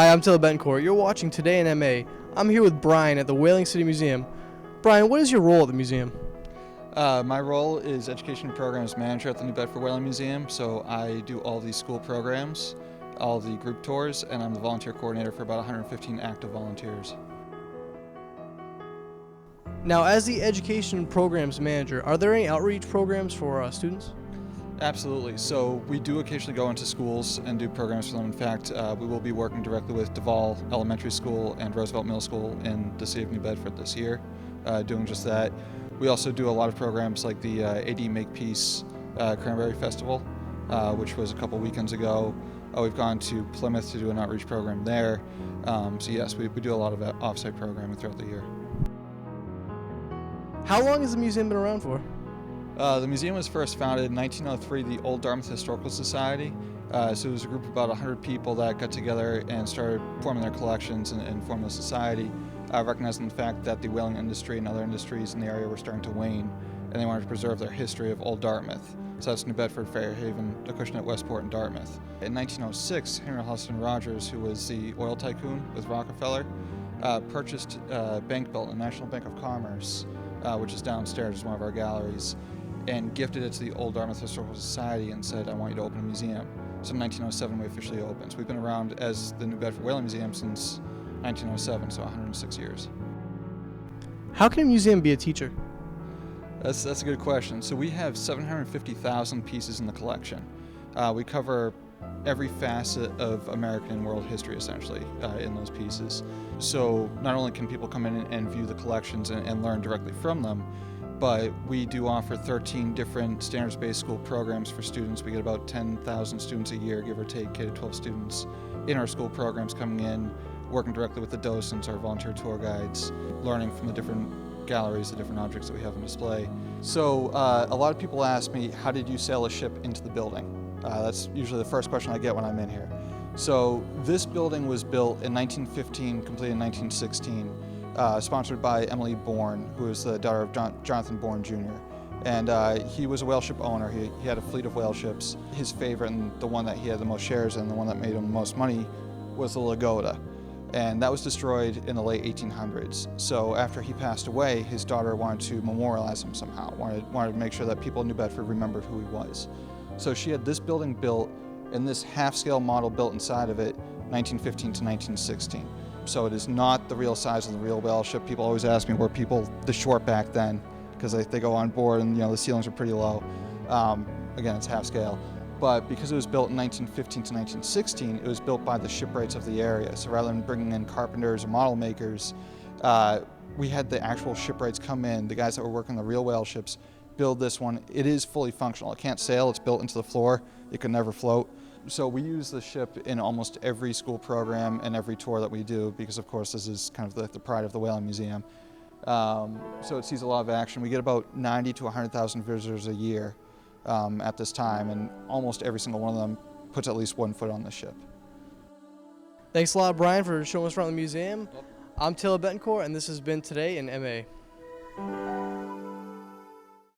Hi, I'm Bettencourt. You're watching Today in MA. I'm here with Brian at the Whaling City Museum. Brian, what is your role at the museum? My role is Education and Programs Manager at the New Bedford Whaling Museum, so I do all the school programs, all the group tours, and I'm the volunteer coordinator for about 115 active volunteers. Now, as the Education and Programs Manager, are there any outreach programs for students? Absolutely. So we do occasionally go into schools and do programs for them. In fact, we will be working directly with Duval Elementary School and Roosevelt Middle School in the city of New Bedford this year, doing just that. We also do a lot of programs like the AD Makepeace Cranberry Festival, which was a couple weekends ago. We've gone to Plymouth to do an outreach program there. So yes, we do a lot of off-site programming throughout the year. How long has the museum been around for? The museum was first founded in 1903, the Old Dartmouth Historical Society. So it was a group of about 100 people that got together and started forming their collections and forming a society, recognizing the fact that the whaling industry and other industries in the area were starting to wane, and they wanted to preserve their history of Old Dartmouth. So that's New Bedford, Fairhaven, Acushnet, Westport, and Dartmouth. In 1906, Henry Hudson Rogers, who was the oil tycoon with Rockefeller, purchased Bank Built, a National Bank of Commerce, which is downstairs, is one of our galleries, and gifted it to the Old Dartmouth Historical Society and said, I want you to open a museum. So in 1907 we officially opened. So we've been around as the New Bedford Whaling Museum since 1907, so 106 years. How can a museum be a teacher? That's a good question. So we have 750,000 pieces in the collection. We cover every facet of American and world history essentially in those pieces. So not only can people come in and view the collections and learn directly from them, but we do offer 13 different standards-based school programs for students. We get about 10,000 students a year, give or take, K-12 students in our school programs coming in, working directly with the docents, our volunteer tour guides, learning from the different galleries, the different objects that we have on display. So a lot of people ask me, how did you sail a ship into the building? That's usually the first question I get when I'm in here. So this building was built in 1915, completed in 1916. Sponsored by Emily Bourne, who is the daughter of Jonathan Bourne Jr. And he was a whale ship owner. He had a fleet of whale ships. His favorite, and the one that he had the most shares in, the one that made him the most money, was the Lagoda. And that was destroyed in the late 1800s. So after he passed away, his daughter wanted to memorialize him somehow, wanted to make sure that people in New Bedford remembered who he was. So she had this building built and this half-scale model built inside of it, 1915 to 1916. So it is not the real size of the real whale ship. People always ask me, were people this short back then? Because they go on board and the ceilings are pretty low. Again, it's half scale. But because it was built in 1915 to 1916, it was built by the shipwrights of the area. So rather than bringing in carpenters or model makers, we had the actual shipwrights come in, the guys that were working the real whale ships, build this one. It is fully functional. It can't sail, it's built into the floor. It can never float. So we use the ship in almost every school program and every tour that we do because, of course, this is kind of the pride of the Whaling Museum. So it sees a lot of action. We get about 90 to 100,000 visitors a year at this time, and almost every single one of them puts at least 1 foot on the ship. Thanks a lot, Brian, for showing us around the museum. I'm Bettencourt, and this has been Today in MA.